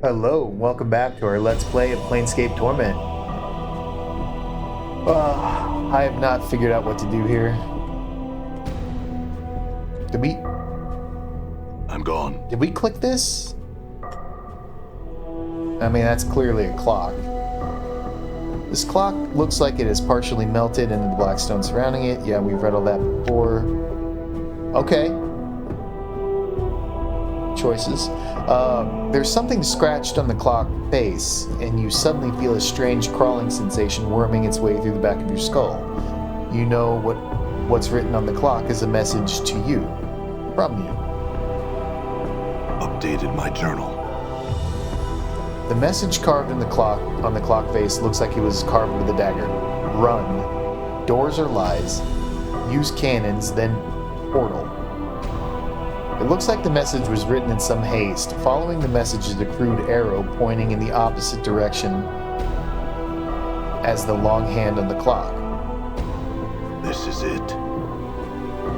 Hello, welcome back to our Let's Play of Planescape Torment. I have not figured out what to do here. I'm gone. Did we click this? I mean, that's clearly a clock. This clock looks like it is partially melted into the black stone surrounding it. Yeah, we've read all that before. Okay. Choices. There's something scratched on the clock face, and you suddenly feel a strange crawling sensation worming its way through the back of your skull. You know what's written on the clock is a message to you, from you. Updated my journal. The message carved in on the clock face looks like it was carved with a dagger. Run. Doors are lies. Use cannons, then portal. It looks like the message was written in some haste. Following the message is a crude arrow pointing in the opposite direction as the long hand on the clock. This is it.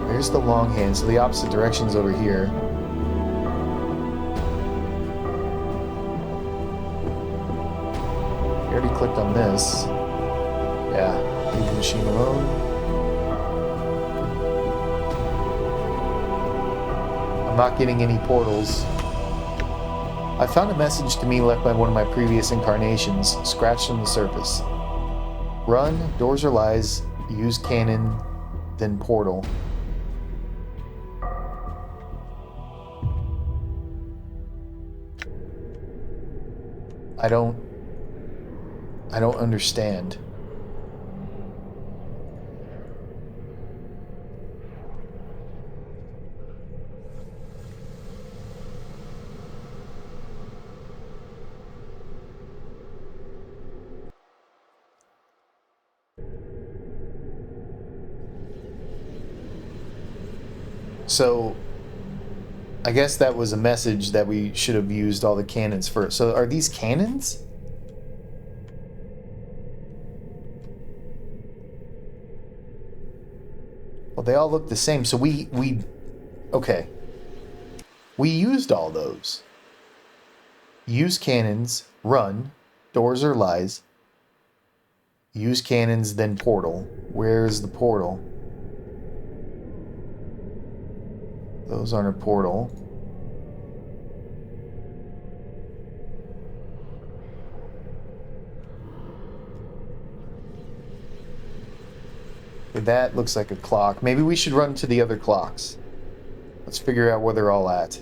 There's the long hand, so the opposite direction's over here. You already clicked on this. Yeah, leave the machine alone. I'm not getting any portals. I found a message to me left by one of my previous incarnations, scratched on the surface. Run, doors are lies, use cannon, then portal. I don't understand. So, I guess that was a message that we should have used all the cannons first. So, are these cannons? Well, they all look the same. So okay. We used all those. Use cannons, run, doors are lies. Use cannons, then portal. Where's the portal? Those aren't a portal. That looks like a clock. Maybe we should run to the other clocks. Let's figure out where they're all at.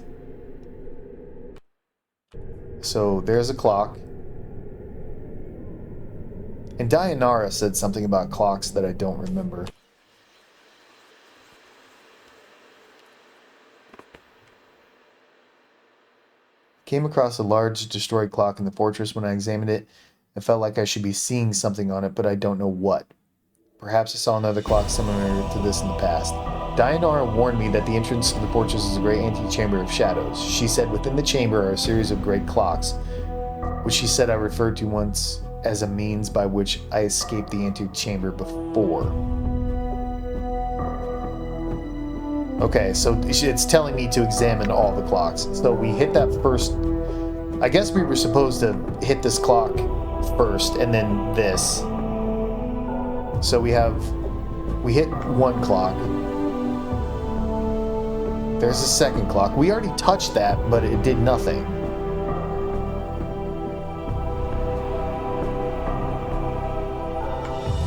So there's a clock. And Dayanara said something about clocks that I don't remember. Came across a large destroyed clock in the fortress. When I examined it, I felt like I should be seeing something on it, but I don't know what. Perhaps I saw another clock similar to this in the past. Dayanara warned me that the entrance to the fortress is a great antechamber of shadows. She said within the chamber are a series of great clocks, which she said I referred to once as a means by which I escaped the antechamber before. Okay, so it's telling me to examine all the clocks. So we hit that first... I guess we were supposed to hit this clock first, and then this. So we hit one clock. There's a second clock. We already touched that, but it did nothing.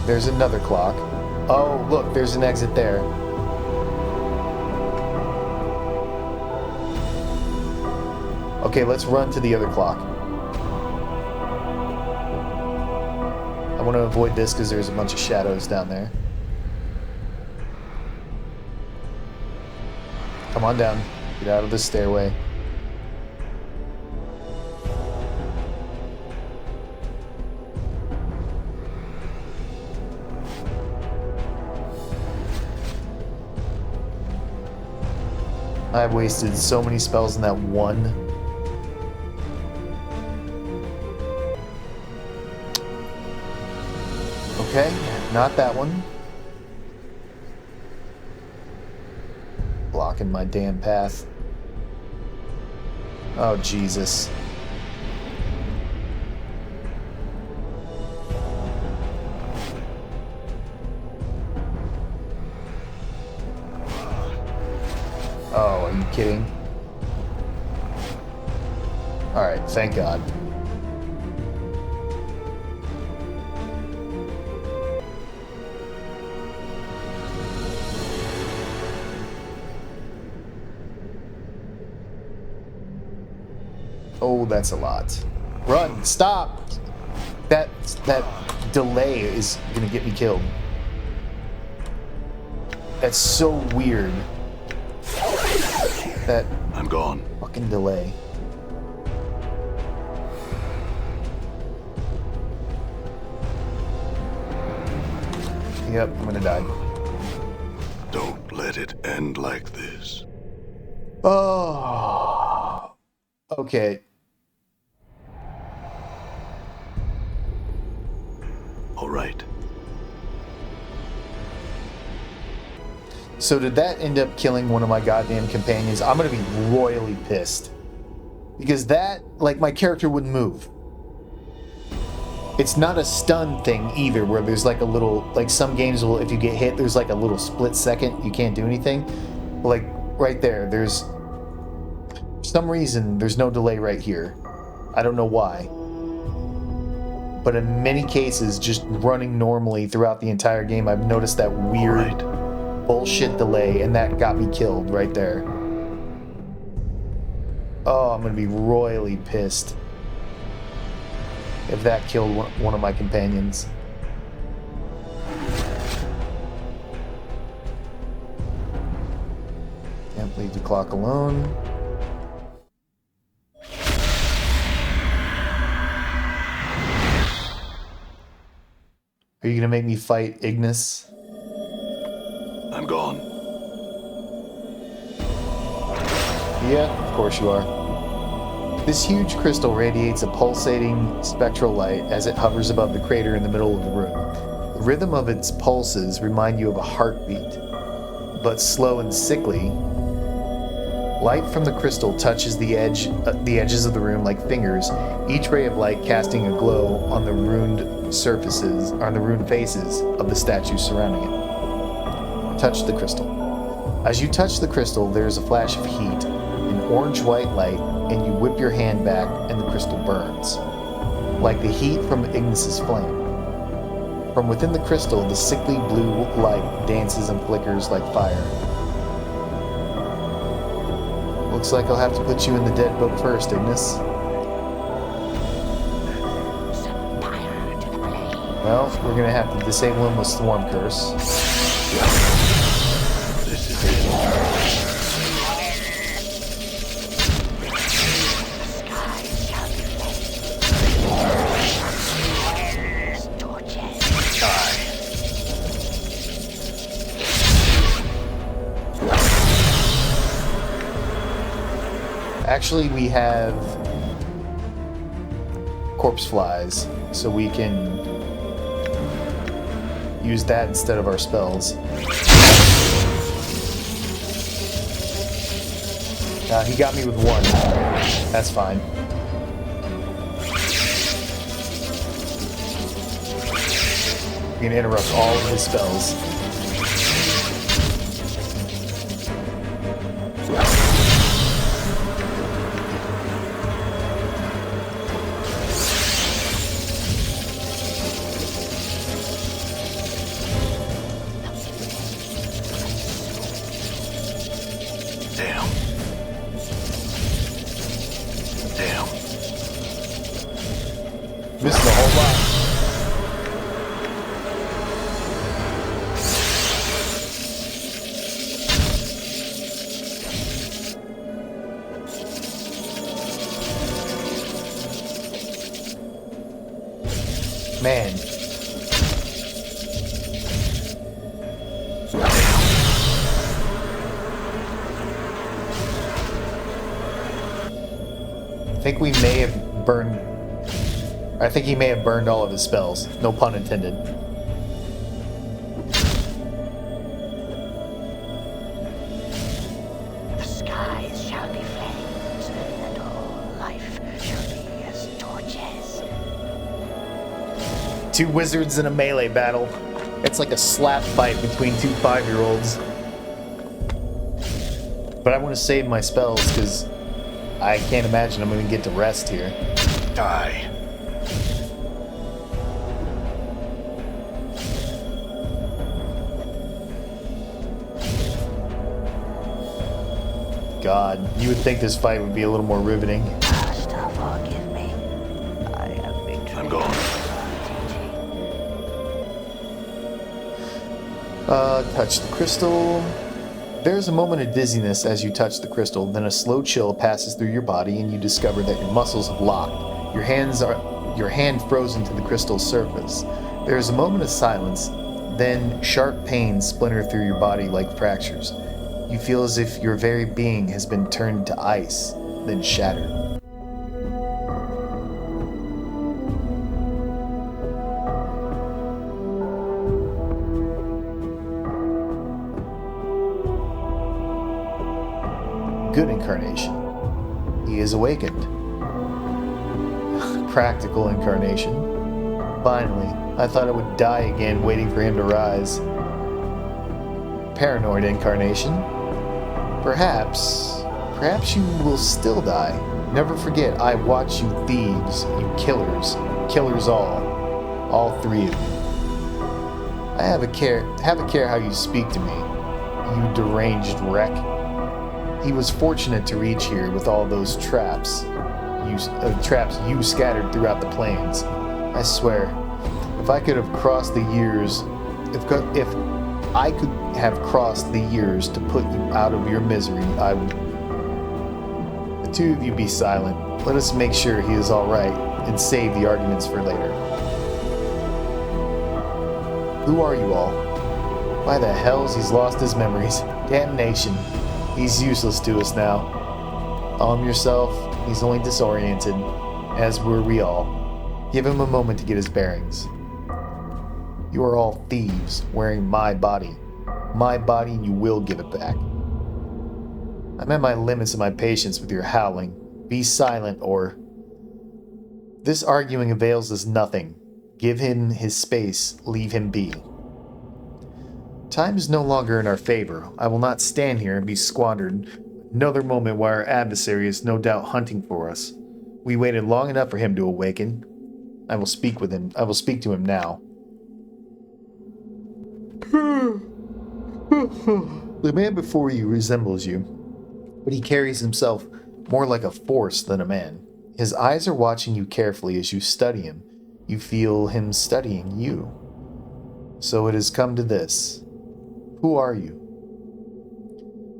There's another clock. Oh, look, there's an exit there. Okay, let's run to the other clock. I want to avoid this because there's a bunch of shadows down there. Come on down. Get out of the stairway. I've wasted so many spells in that one. Okay, not that one. Blocking my damn path. Oh, Jesus. kidding? Alright, thank God. Oh, that's a lot. Run! Stop! That delay is gonna get me killed. That's so weird. That I'm gone. fucking delay. Yep, I'm gonna die. Don't let it end like this. Oh. Okay. All right. So did that end up killing one of my goddamn companions? I'm gonna be royally pissed. Because that, like, my character wouldn't move. It's not a stun thing either, where there's like a little, like some games will, if you get hit, there's like a little split second, you can't do anything. Like, right there, there's, for some reason, there's no delay right here. I don't know why. But in many cases, just running normally throughout the entire game, I've noticed that weird bullshit delay, and that got me killed right there. Oh, I'm gonna be royally pissed if that killed one of my companions. Can't leave the clock alone. Are you gonna make me fight Ignis? I'm gone. Yeah, of course you are. This huge crystal radiates a pulsating spectral light as it hovers above the crater in the middle of the room. The rhythm of its pulses remind you of a heartbeat, but slow and sickly. Light from the crystal touches the edges of the room like fingers, each ray of light casting a glow on the ruined surfaces, on the ruined faces of the statues surrounding it. Touch the crystal. As you touch the crystal, there is a flash of heat, an orange-white light, and you whip your hand back and the crystal burns, like the heat from Ignis's flame. From within the crystal, the sickly blue light dances and flickers like fire. Looks like I'll have to put you in the dead book first, Ignis. Well, we're gonna have to disable him with Storm Curse. This is it. Actually, we have corpse flies, so we can use that instead of our spells. He got me with one. That's fine. We can interrupt all of his spells. Missed a whole lot. Man. I think we may have burned... I think he may have burned all of his spells. No pun intended. The skies shall be flames, and all life shall be as torches. Two wizards in a melee battle. It's like a slap fight between two 5-year-olds. But I want to save my spells because I can't imagine I'm going to get to rest here. Die. God, you would think this fight would be a little more riveting. Master, forgive me. I have betrayed I'm gone. Touch the crystal. There's a moment of dizziness as you touch the crystal, then a slow chill passes through your body and you discover that your muscles have locked. Your hand frozen to the crystal's surface. There is a moment of silence, then sharp pains splinter through your body like fractures. You feel as if your very being has been turned to ice, then shattered. Good incarnation. He is awakened. Practical incarnation. Finally, I thought I would die again waiting for him to rise. Paranoid incarnation. Perhaps you will still die. Never forget, I watch you thieves, you killers all three of you. I have a care how you speak to me, you deranged wreck. He was fortunate to reach here with all those traps you scattered throughout the plains. I swear, if I could have crossed the years, if I could have crossed the years to put you out of your misery, I would. The two of you be silent. Let us make sure he is all right and save the arguments for later. Who are you all? Why the hell's he's lost his memories? Damnation. He's useless to us now. Calm yourself. He's only disoriented, as were we all. Give him a moment to get his bearings. You are all thieves wearing my body. My body, and you will give it back. I'm at my limits of my patience with your howling. Be silent, or... This arguing avails us nothing. Give him his space. Leave him be. Time is no longer in our favor. I will not stand here and be squandered another moment while our adversary is no doubt hunting for us. We waited long enough for him to awaken. I will speak with him. I will speak to him now. The man before you resembles you, but he carries himself more like a force than a man. His eyes are watching you carefully as you study him. You feel him studying you. So it has come to this. Who are you?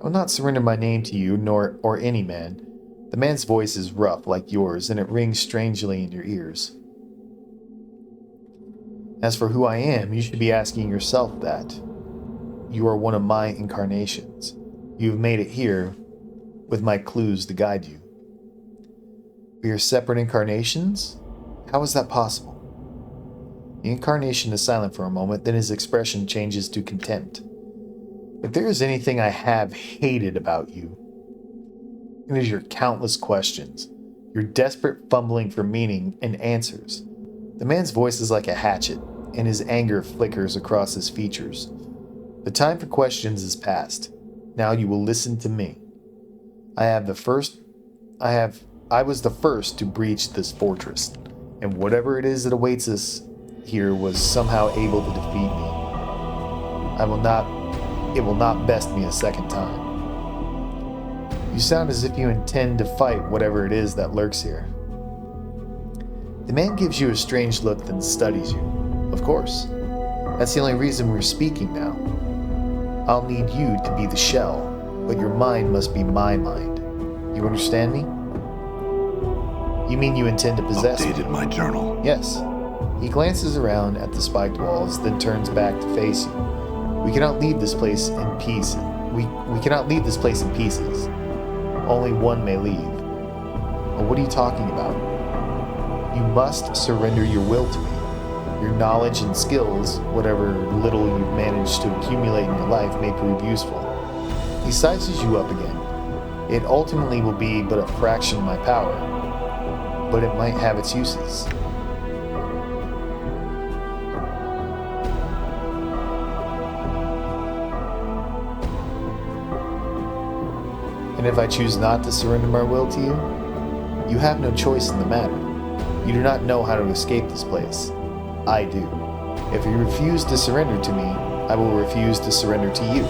I will not surrender my name to you, or any man. The man's voice is rough like yours, and it rings strangely in your ears. As for who I am, you should be asking yourself that. You are one of my incarnations. You have made it here with my clues to guide you. We are separate incarnations? How is that possible? The incarnation is silent for a moment, then his expression changes to contempt. If there is anything I have hated about you, it is your countless questions, your desperate fumbling for meaning and answers. The man's voice is like a hatchet, and his anger flickers across his features. The time for questions is past. Now you will listen to me. I was the first to breach this fortress, and whatever it is that awaits us here was somehow able to defeat me. It will not best me a second time. You sound as if you intend to fight whatever it is that lurks here. The man gives you a strange look, then studies you. Of course. That's the only reason we're speaking now. I'll need you to be the shell, but your mind must be my mind. You understand me? You mean you intend to possess me? Updated my journal. Yes. He glances around at the spiked walls, then turns back to face you. We cannot leave this place in peace. We cannot leave this place in pieces. Only one may leave. Well, what are you talking about? You must surrender your will to me. Your knowledge and skills, whatever little you've managed to accumulate in your life, may prove useful. He sizes you up again. It ultimately will be but a fraction of my power, but it might have its uses. And if I choose not to surrender my will to you, you have no choice in the matter. You do not know how to escape this place. I do. If you refuse to surrender to me, I will refuse to surrender to you,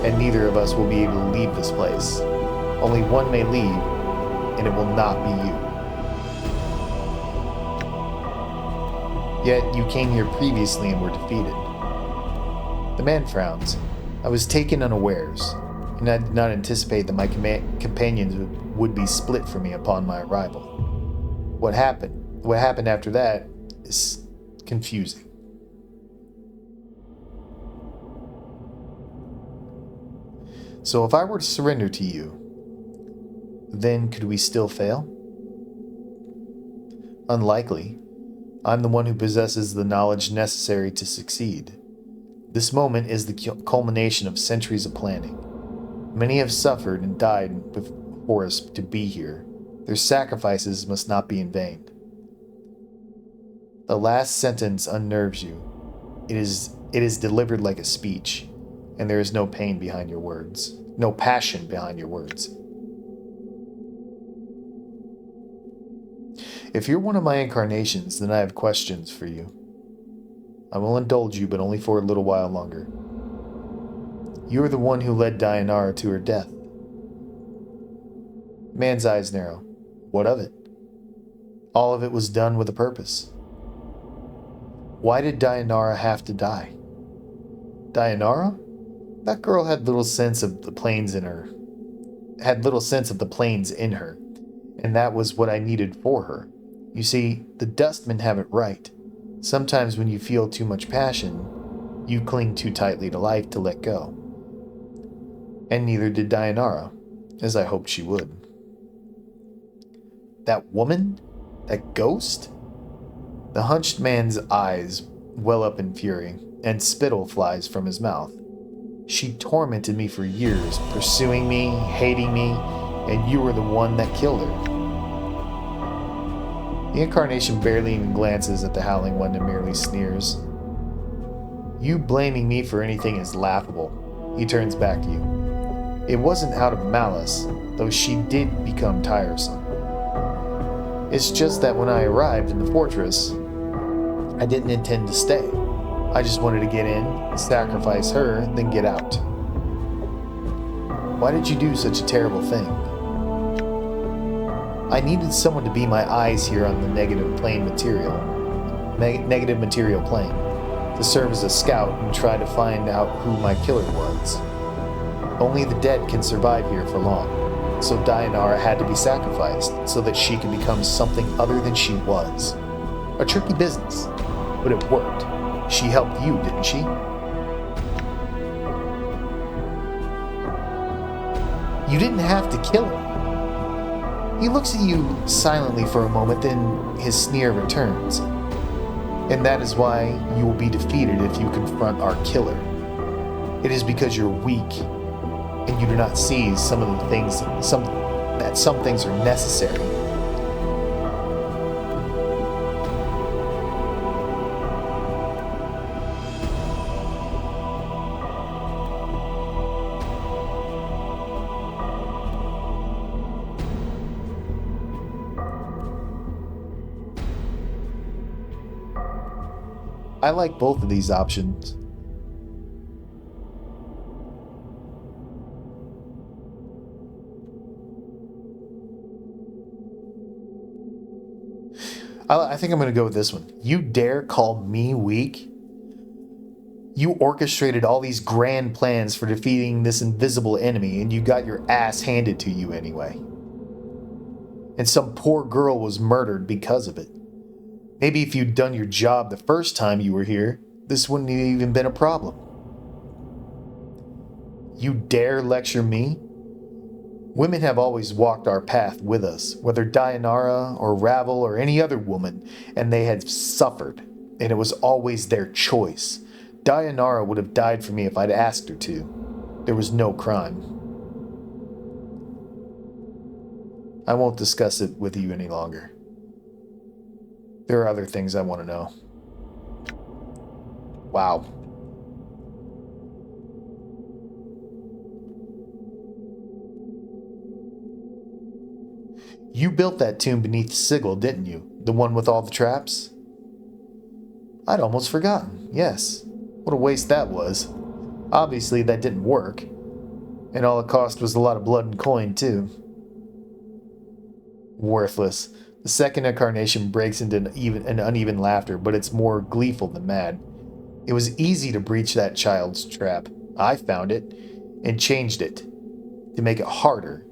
and neither of us will be able to leave this place. Only one may leave, and it will not be you. Yet you came here previously and were defeated. The man frowns. I was taken unawares, and I did not anticipate that my companions would be split from me upon my arrival. What happened after that is confusing. So if I were to surrender to you, then could we still fail? Unlikely. I'm the one who possesses the knowledge necessary to succeed. This moment is the culmination of centuries of planning. Many have suffered and died before us to be here. Their sacrifices must not be in vain. The last sentence unnerves you. It is delivered like a speech, and there is no pain behind your words, no passion behind your words. If you're one of my incarnations, then I have questions for you. I will indulge you, but only for a little while longer. You are the one who led Dayanara to her death. Man's eyes narrow. What of it? All of it was done with a purpose. Why did Dayanara have to die? Dayanara? That girl had little sense of the planes in her. And that was what I needed for her. You see, the dustmen have it right. Sometimes when you feel too much passion, you cling too tightly to life to let go. And neither did Dayanara, as I hoped she would. That woman? That ghost? The hunched man's eyes well up in fury, and spittle flies from his mouth. She tormented me for years, pursuing me, hating me, and you were the one that killed her. The incarnation barely even glances at the howling one and merely sneers. You blaming me for anything is laughable. He turns back to you. It wasn't out of malice, though she did become tiresome. It's just that when I arrived in the fortress, I didn't intend to stay. I just wanted to get in, sacrifice her, then get out. Why did you do such a terrible thing? I needed someone to be my eyes here on the negative material plane, to serve as a scout and try to find out who my killer was. Only the dead can survive here for long, so Dayanara had to be sacrificed so that she could become something other than she was. A tricky business, but it worked. She helped you, didn't she? You didn't have to kill her. He looks at you silently for a moment, then his sneer returns. And that is why you will be defeated if you confront our killer. It is because you're weak, and you do not see some things are necessary. I like both of these options. I think I'm going to go with this one. You dare call me weak? You orchestrated all these grand plans for defeating this invisible enemy, and you got your ass handed to you anyway. And some poor girl was murdered because of it. Maybe if you'd done your job the first time you were here, this wouldn't have even been a problem. You dare lecture me? Women have always walked our path with us, whether Dayanara or Ravel or any other woman, and they had suffered, and it was always their choice. Dayanara would have died for me if I'd asked her to. There was no crime. I won't discuss it with you any longer. There are other things I want to know. Wow. You built that tomb beneath the sigil, didn't you? The one with all the traps? I'd almost forgotten. Yes. What a waste that was. Obviously, that didn't work. And all it cost was a lot of blood and coin, too. Worthless. The second incarnation breaks into an uneven laughter, but it's more gleeful than mad. It was easy to breach that child's trap. I found it and changed it. To make it harder,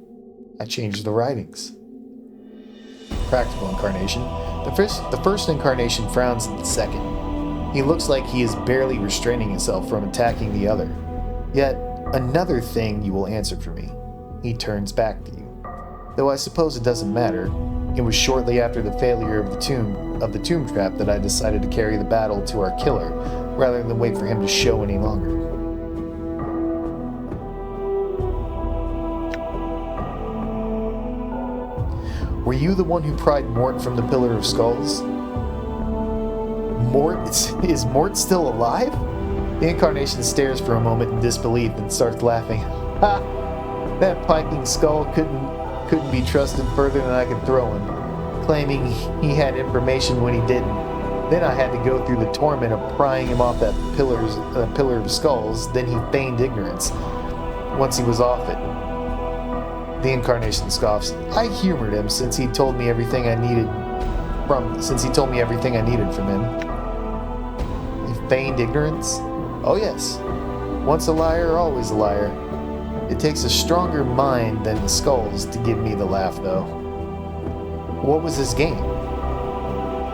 I changed the writings. Practical incarnation. The first incarnation frowns at the second. He looks like he is barely restraining himself from attacking the other. Yet, another thing you will answer for me. He turns back to you. Though I suppose it doesn't matter. It was shortly after the failure of the tomb trap that I decided to carry the battle to our killer, rather than wait for him to show any longer. Were you the one who pried Mort from the Pillar of Skulls? Mort? Is Mort still alive? The incarnation stares for a moment in disbelief and starts laughing. Ha! That piping skull couldn't be trusted further than I could throw him, claiming he had information when he didn't. Then I had to go through the torment of prying him off that pillar of skulls. Then he feigned ignorance. Once he was off it, the incarnation scoffs. I humored him since he told me everything I needed from him. He feigned ignorance? Oh yes. Once a liar, always a liar. It takes a stronger mind than the skulls to give me the laugh, though. What was his game?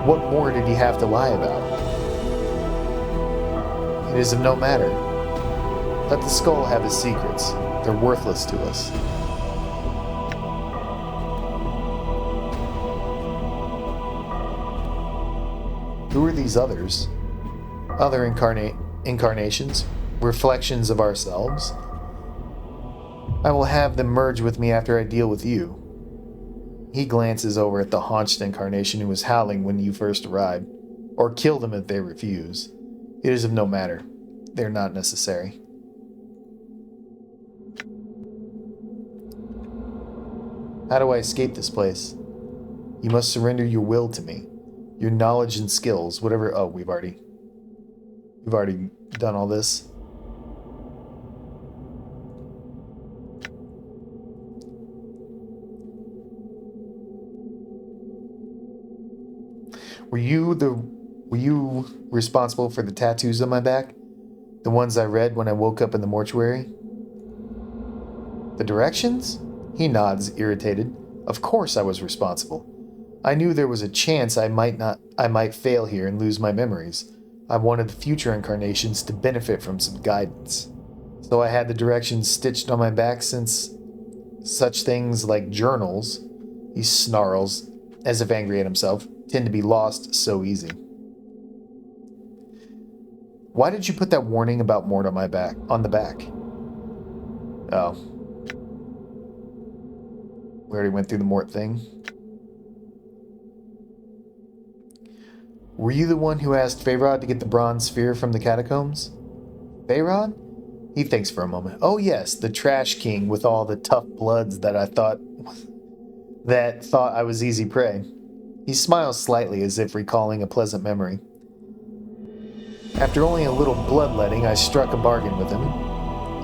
What more did he have to lie about? It is of no matter. Let the skull have his secrets. They're worthless to us. Who are these others? Other incarnations? Reflections of ourselves? I will have them merge with me after I deal with you. He glances over at the haunched incarnation who was howling when you first arrived, or kill them if they refuse. It is of no matter. They are not necessary. How do I escape this place? You must surrender your will to me. Your knowledge and skills, whatever. Oh, we've already done all this. Were you responsible for the tattoos on my back? The ones I read when I woke up in the mortuary? The directions? He nods, irritated. Of course I was responsible. I knew there was a chance I might fail here and lose my memories. I wanted the future incarnations to benefit from some guidance. So I had the directions stitched on my back, since such things like journals, he snarls, as if angry at himself, tend to be lost so easy. Why did you put that warning about Mort on the back? Oh. We already went through the Mort thing. Were you the one who asked Feyrod to get the bronze sphere from the catacombs? Feyrod? He thinks for a moment. Oh yes, the trash king with all the tough bloods that thought I was easy prey. He smiles slightly as if recalling a pleasant memory. After only a little bloodletting, I struck a bargain with him.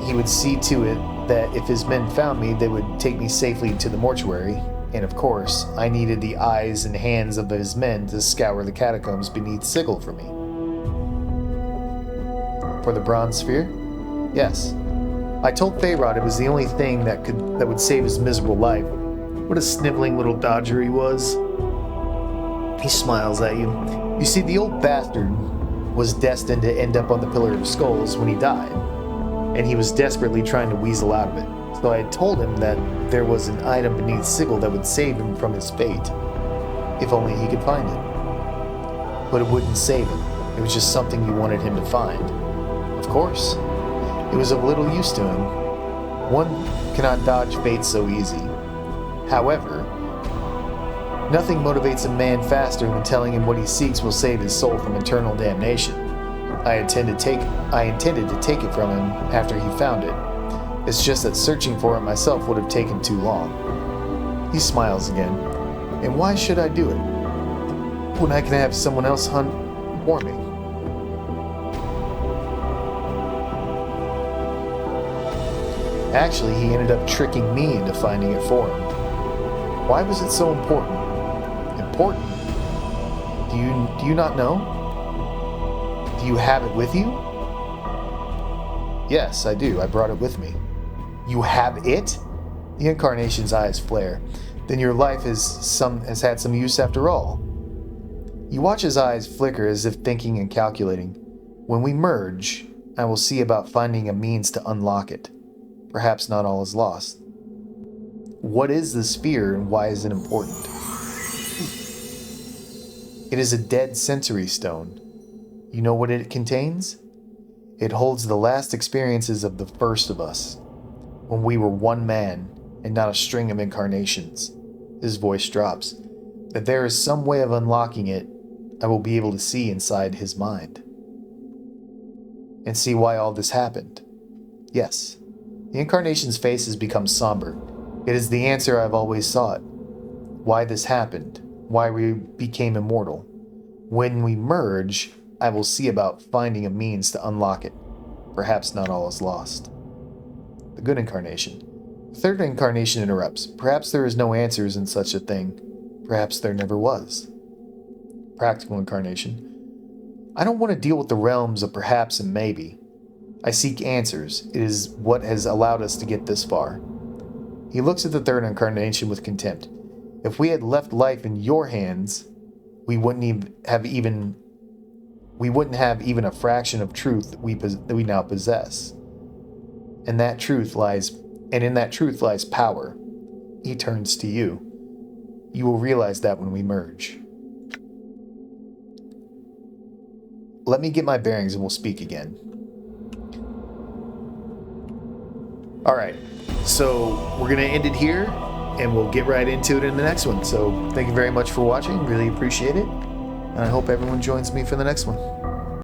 He would see to it that if his men found me, they would take me safely to the mortuary. And of course, I needed the eyes and hands of his men to scour the catacombs beneath Sigil for me. For the bronze sphere? Yes. I told Feyrod it was the only thing that would save his miserable life. What a sniveling little dodger he was. He smiles at you. You see, the old bastard was destined to end up on the Pillar of Skulls when he died, and he was desperately trying to weasel out of it. So I had told him that there was an item beneath Sigil that would save him from his fate, if only he could find it. But it wouldn't save him. It was just something you wanted him to find. Of course. It was of little use to him. One cannot dodge fate so easy. However, nothing motivates a man faster than telling him what he seeks will save his soul from eternal damnation. I intended to take it from him after he found it. It's just that searching for it myself would have taken too long. He smiles again. And why should I do it when I can have someone else hunt for me? Actually, he ended up tricking me into finding it for him. Why was it so important? Important? Do you not know? Do you have it with you? Yes, I do. I brought it with me. You have it? The incarnation's eyes flare. Then your life has had some use after all. You watch his eyes flicker as if thinking and calculating. When we merge, I will see about finding a means to unlock it. Perhaps not all is lost. What is the sphere and why is it important? It is a dead sensory stone. You know what it contains? It holds the last experiences of the first of us, when we were one man and not a string of incarnations. His voice drops. If there is some way of unlocking it, I will be able to see inside his mind. And see why all this happened. Yes, the incarnation's face has become somber. It is the answer I've always sought. Why this happened, why we became immortal. When we merge, I will see about finding a means to unlock it. Perhaps not all is lost. The good incarnation. The third incarnation interrupts. Perhaps there is no answers in such a thing. Perhaps there never was. Practical incarnation. I don't want to deal with the realms of perhaps and maybe. I seek answers. It is what has allowed us to get this far. He looks at the third incarnation with contempt. If we had left life in your hands, we wouldn't have even a fraction of truth that we now possess. And in that truth lies power. He turns to you. You will realize that when we merge. Let me get my bearings and we'll speak again. Alright, so we're going to end it here and we'll get right into it in the next one. So thank you very much for watching. Really appreciate it. And I hope everyone joins me for the next one.